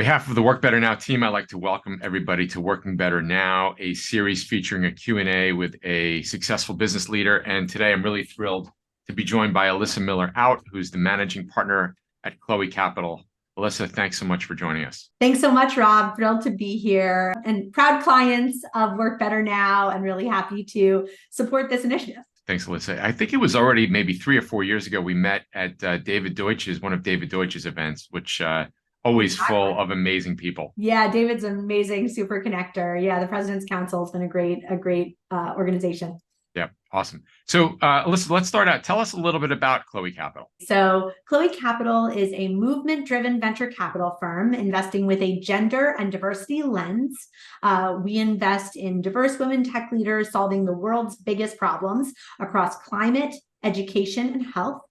behalf of the Work Better Now team, I'd like to welcome everybody to Working Better Now, a series featuring a Q&A with a successful business leader. And today I'm really thrilled to be joined by Elisa Miller-Out, who's the managing partner at Chloe Capital. Elisa, thanks so much for joining us. Thanks so much, Rob. Thrilled to be here and proud clients of Work Better Now and really happy to support this initiative. Thanks, Elisa. I think it was already maybe 3 or 4 years ago we met at David Deutsch's, one of David Deutsch's events, which always full of amazing people. Yeah, David's an amazing super connector. Yeah, the President's Council has been a great organization. Yeah, awesome. So, Elisa, let's start out. Tell us a little bit about Chloe Capital. So, Chloe Capital is a movement-driven venture capital firm investing with a gender and diversity lens. We invest in diverse women tech leaders solving the world's biggest problems across climate, education, and health.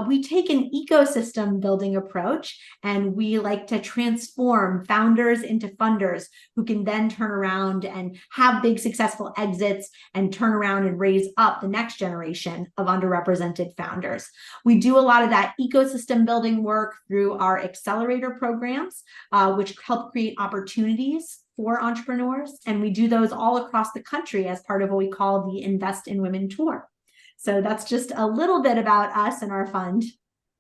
We take an ecosystem building approach, and we like to transform founders into funders who can then turn around and have big successful exits and turn around and raise up the next generation of underrepresented founders. We do a lot of that ecosystem building work through our accelerator programs, which help create opportunities for entrepreneurs. And we do those all across the country as part of what we call the Invest in Women Tour. So that's just a little bit about us and our fund.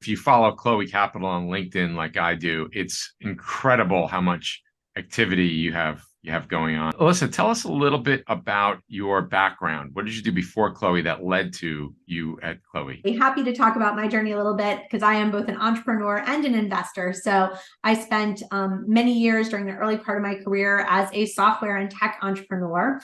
If you follow Chloe Capital on LinkedIn like I do, it's incredible how much activity you have going on. Elisa, tell us a little bit about your background. What did you do before Chloe that led to you at Chloe? I'm happy to talk about my journey a little bit because I am both an entrepreneur and an investor. So I spent many years during the early part of my career as a software and tech entrepreneur.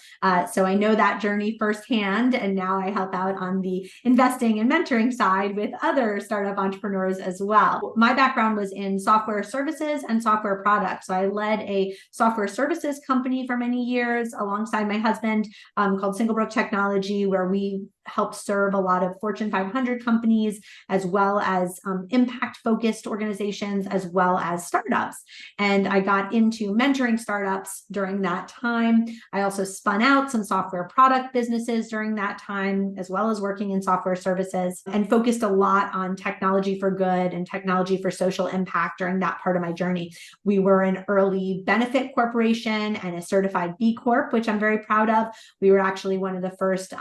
So I know that journey firsthand, and now I help out on the investing and mentoring side with other startup entrepreneurs as well. My background was in software services and software products. So I led a software services company for many years alongside my husband called Singlebrook Technology, where we help serve a lot of Fortune 500 companies, as well as impact-focused organizations, as well as startups. And I got into mentoring startups during that time. I also spun out some software product businesses during that time, as well as working in software services, and focused a lot on technology for good and technology for social impact during that part of my journey. We were an early benefit corporation and a certified B Corp, which I'm very proud of. We were actually one of the first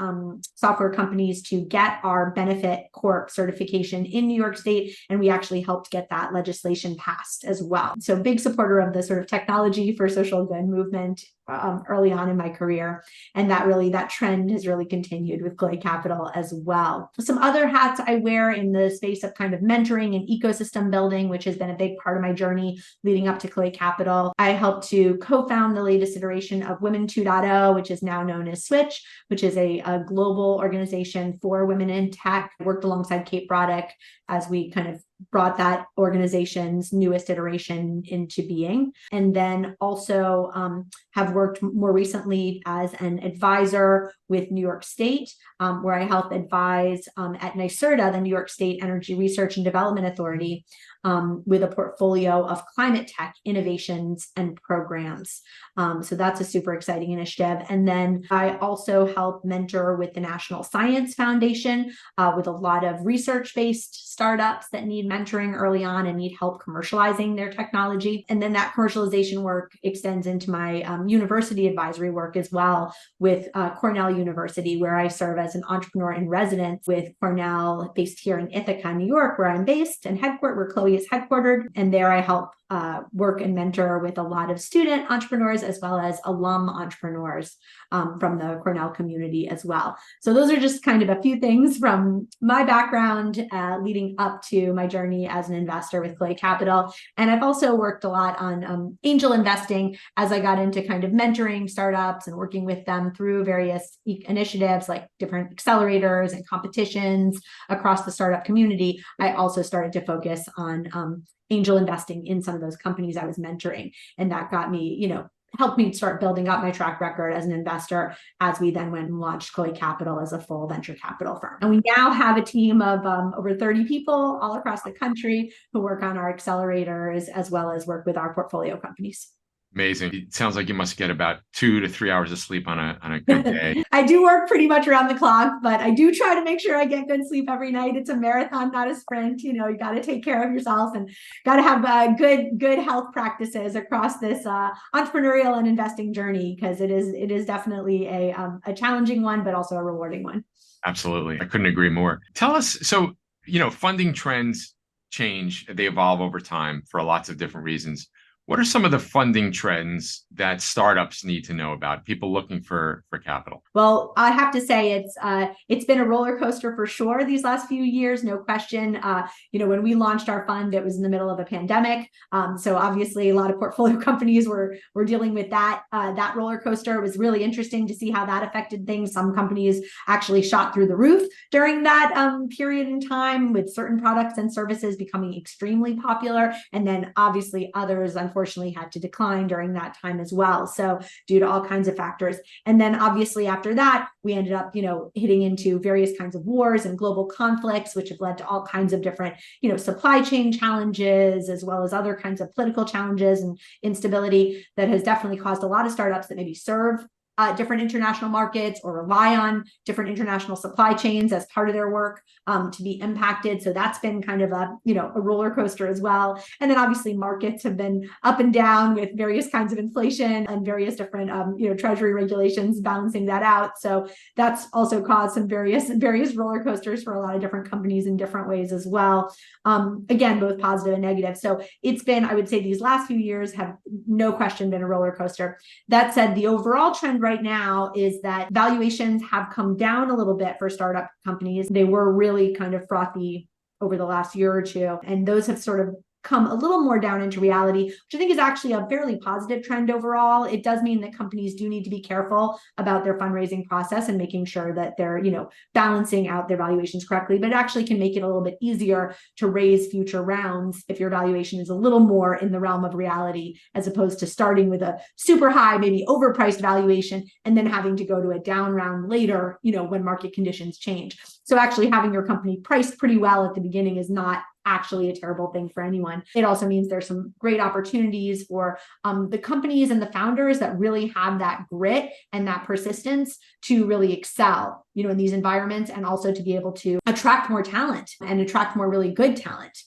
software companies to get our benefit corp certification in New York State, and we actually helped get that legislation passed as well. So big supporter of the sort of technology for social good movement early on in my career, and that trend has really continued with Chloe Capital as well. Some other hats I wear in the space of kind of mentoring and ecosystem building, which has been a big part of my journey leading up to Chloe Capital. I helped to co-found the latest iteration of Women 2.0, which is now known as Switch, which is a global organization for women in tech. I worked alongside Kate Broderick as we kind of brought that organization's newest iteration into being. And then also have worked more recently as an advisor with New York State, where I help advise at NYSERDA, the New York State Energy Research and Development Authority, with a portfolio of climate tech innovations and programs. So that's a super exciting initiative. And then I also help mentor with the National Science Foundation with a lot of research-based startups that need mentoring early on and need help commercializing their technology. And then that commercialization work extends into my university advisory work as well with Cornell University, where I serve as an entrepreneur in residence with Cornell, based here in Ithaca, New York, where I'm based and where Chloe is headquartered. And there I help work and mentor with a lot of student entrepreneurs as well as alum entrepreneurs from the Cornell community as well. So those are just kind of a few things from my background leading up to my journey as an investor with Chloe Capital. And I've also worked a lot on angel investing as I got into kind of mentoring startups and working with them through various initiatives like different accelerators and competitions across the startup community. I also started to focus on angel investing in some of those companies I was mentoring. And that got me, helped me start building up my track record as an investor as we then went and launched Chloe Capital as a full venture capital firm. And we now have a team of over 30 people all across the country who work on our accelerators as well as work with our portfolio companies. Amazing. It sounds like you must get about 2 to 3 hours of sleep on a good day. I do work pretty much around the clock, but I do try to make sure I get good sleep every night. It's a marathon, not a sprint. You know, you got to take care of yourself and got to have good health practices across this entrepreneurial and investing journey, because it is definitely a challenging one, but also a rewarding one. Absolutely. I couldn't agree more. Tell us, so, funding trends change, they evolve over time for lots of different reasons. What are some of the funding trends that startups need to know about, people looking for capital? Well, I have to say it's been a roller coaster for sure these last few years, no question. When we launched our fund, it was in the middle of a pandemic, so obviously a lot of portfolio companies were dealing with that roller coaster. It was really interesting to see how that affected things. Some companies actually shot through the roof during that period in time, with certain products and services becoming extremely popular, and then obviously others unfortunately had to decline during that time as well, so due to all kinds of factors. And then obviously after that, we ended up, hitting into various kinds of wars and global conflicts, which have led to all kinds of different, supply chain challenges, as well as other kinds of political challenges and instability that has definitely caused a lot of startups that maybe serve different international markets or rely on different international supply chains as part of their work to be impacted. So that's been kind of a roller coaster as well. And then obviously markets have been up and down with various kinds of inflation and various different treasury regulations balancing that out. So that's also caused some various roller coasters for a lot of different companies in different ways as well. Again, both positive and negative. So it's been, I would say, these last few years have no question been a roller coaster. That said, the overall trend right now is that valuations have come down a little bit for startup companies. They were really kind of frothy over the last year or two, and those have sort of come a little more down into reality, which I think is actually a fairly positive trend overall. It does mean that companies do need to be careful about their fundraising process and making sure that they're, balancing out their valuations correctly, but it actually can make it a little bit easier to raise future rounds if your valuation is a little more in the realm of reality, as opposed to starting with a super high, maybe overpriced valuation, and then having to go to a down round later, when market conditions change. So actually having your company priced pretty well at the beginning is not actually a terrible thing for anyone. It also means there's some great opportunities for the companies and the founders that really have that grit and that persistence to really excel, in these environments, and also to be able to attract more talent and attract more really good talent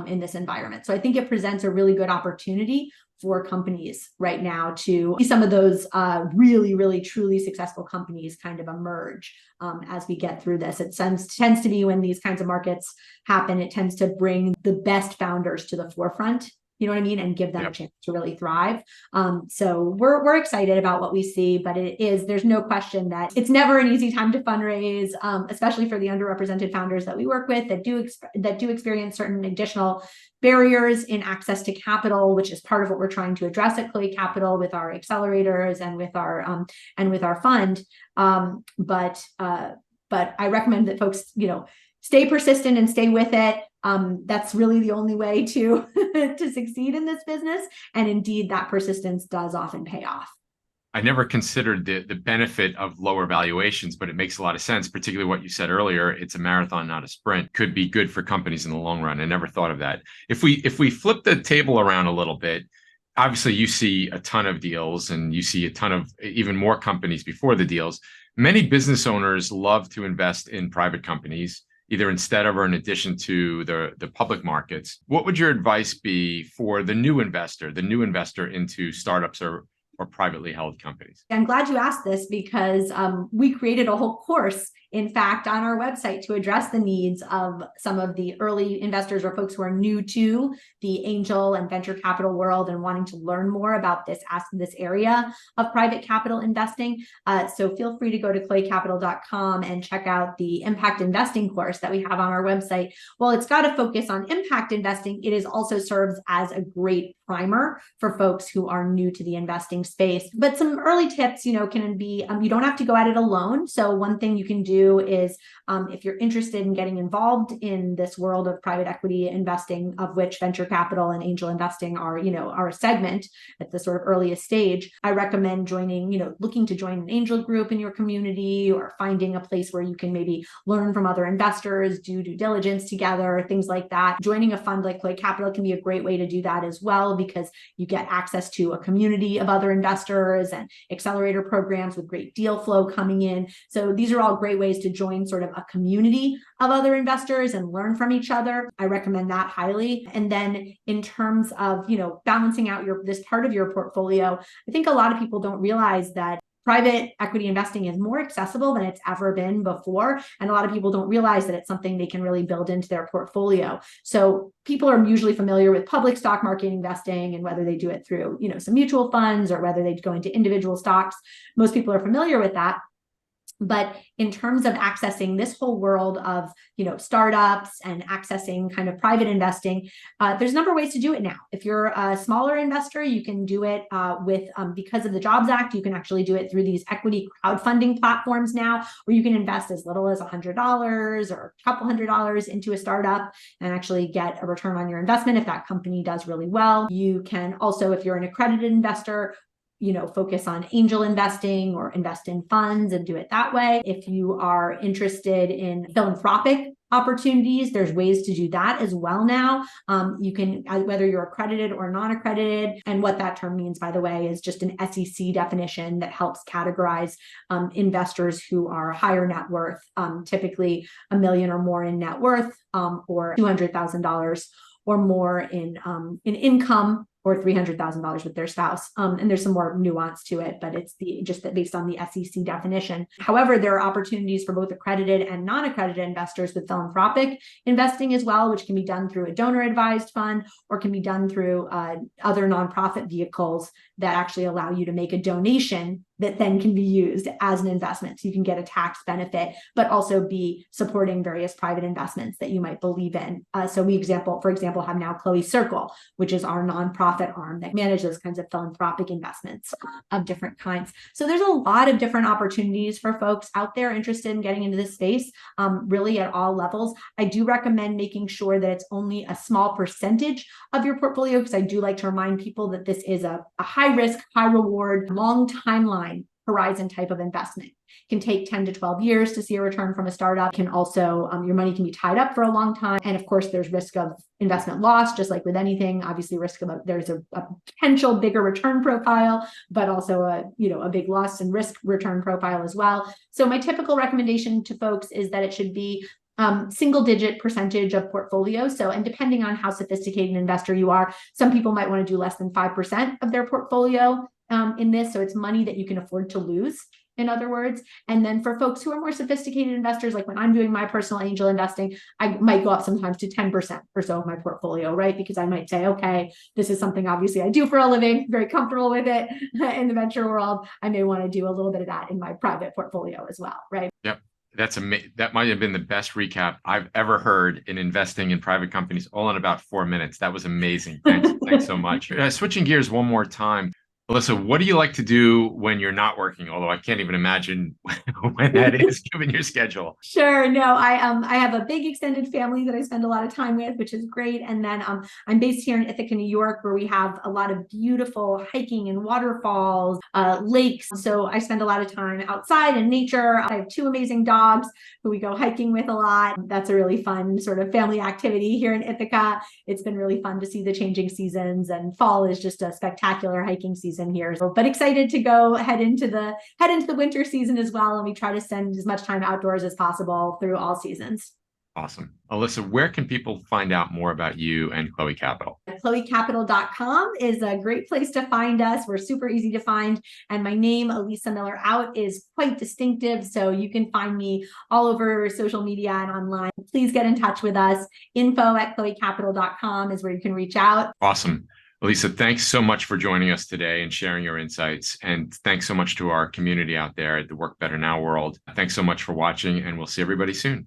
in this environment. So I think it presents a really good opportunity for companies right now to see some of those really, really, truly successful companies kind of emerge as we get through this. It tends to be when these kinds of markets happen, it tends to bring the best founders to the forefront, you know what I mean, and give them a chance to really thrive. So we're excited about what we see, but there's no question that it's never an easy time to fundraise, especially for the underrepresented founders that we work with that do experience certain additional barriers in access to capital, which is part of what we're trying to address at Clay Capital with our accelerators and with our fund. But I recommend that folks, stay persistent and stay with it. That's really the only way to to succeed in this business. And indeed, that persistence does often pay off. I never considered the benefit of lower valuations, but it makes a lot of sense, particularly what you said earlier. It's a marathon, not a sprint. Could be good for companies in the long run. I never thought of that. If we flip the table around a little bit, obviously you see a ton of deals and you see a ton of even more companies before the deals. Many business owners love to invest in private companies, either instead of or in addition to the public markets. What would your advice be for the new investor into startups or privately held companies? I'm glad you asked this, because we created a whole course, in fact, on our website to address the needs of some of the early investors or folks who are new to the angel and venture capital world and wanting to learn more about this area of private capital investing. So feel free to go to claycapital.com and check out the impact investing course that we have on our website. While it's got to focus on impact investing, it also serves as a great primer for folks who are new to the investing space. But some early tips, can be, you don't have to go at it alone. So one thing you can do do is if you're interested in getting involved in this world of private equity investing, of which venture capital and angel investing are, are a segment at the sort of earliest stage, I recommend joining, looking to join an angel group in your community, or finding a place where you can maybe learn from other investors, do due diligence together, things like that. Joining a fund like Chloe Capital can be a great way to do that as well, because you get access to a community of other investors and accelerator programs with great deal flow coming in. So these are all great ways to join sort of a community of other investors and learn from each other. I recommend that highly. And then in terms of, balancing out this part of your portfolio, I think a lot of people don't realize that private equity investing is more accessible than it's ever been before. And a lot of people don't realize that it's something they can really build into their portfolio. So people are usually familiar with public stock market investing, and whether they do it through, some mutual funds, or whether they go into individual stocks. Most people are familiar with that. But in terms of accessing this whole world of, startups and accessing kind of private investing, there's a number of ways to do it now. If you're a smaller investor, you can do it because of the Jobs Act, you can actually do it through these equity crowdfunding platforms now, where you can invest as little as $100 or a couple $100 into a startup and actually get a return on your investment if that company does really well. You can also, if you're an accredited investor, focus on angel investing or invest in funds and do it that way. If you are interested in philanthropic opportunities, there's ways to do that as well now. You can, whether you're accredited or non-accredited, and what that term means, by the way, is just an SEC definition that helps categorize investors who are higher net worth, typically $1 million or more in net worth, or $200,000 or more in income, or $300,000 with their spouse. And there's some more nuance to it, but it's just based on the SEC definition. However, there are opportunities for both accredited and non-accredited investors with philanthropic investing as well, which can be done through a donor-advised fund, or can be done through other nonprofit vehicles that actually allow you to make a donation that then can be used as an investment. So you can get a tax benefit, but also be supporting various private investments that you might believe in. So we, for example, have now Chloe Circle, which is our nonprofit arm that manages those kinds of philanthropic investments of different kinds. So there's a lot of different opportunities for folks out there interested in getting into this space, really at all levels. I do recommend making sure that it's only a small percentage of your portfolio, because I do like to remind people that this is a high risk, high reward, long timeline horizon type of investment. It can take 10 to 12 years to see a return from a startup. Can also, your money can be tied up for a long time. And of course, there's risk of investment loss, just like with anything. Obviously, there's a potential bigger return profile, but also a big loss and risk return profile as well. So my typical recommendation to folks is that it should be single digit percentage of portfolio. So, and depending on how sophisticated an investor you are, some people might want to do less than 5% of their portfolio in this. So it's money that you can afford to lose, in other words. And then for folks who are more sophisticated investors, like when I'm doing my personal angel investing, I might go up sometimes to 10% or so of my portfolio, right? Because I might say, okay, this is something obviously I do for a living, very comfortable with it in the venture world. I may want to do a little bit of that in my private portfolio as well, right? Yep. That might have been the best recap I've ever heard in investing in private companies, all in about 4 minutes. That was amazing. Thanks so much. Switching gears one more time. Elissa, what do you like to do when you're not working? Although I can't even imagine when that is, given your schedule. Sure. No, I have a big extended family that I spend a lot of time with, which is great. And then I'm based here in Ithaca, New York, where we have a lot of beautiful hiking and waterfalls, lakes. So I spend a lot of time outside in nature. I have 2 amazing dogs who we go hiking with a lot. That's a really fun sort of family activity here in Ithaca. It's been really fun to see the changing seasons, and fall is just a spectacular hiking season here. But excited to go head into the winter season as well. And we try to spend as much time outdoors as possible through all seasons. Awesome. Elissa, where can people find out more about you and Chloe Capital? ChloeCapital.com is a great place to find us. We're super easy to find. And my name, Elisa Miller-Out, is quite distinctive. So you can find me all over social media and online. Please get in touch with us. info@ChloeCapital.com is where you can reach out. Awesome. Elissa, thanks so much for joining us today and sharing your insights. And thanks so much to our community out there at the Work Better Now world. Thanks so much for watching, and we'll see everybody soon.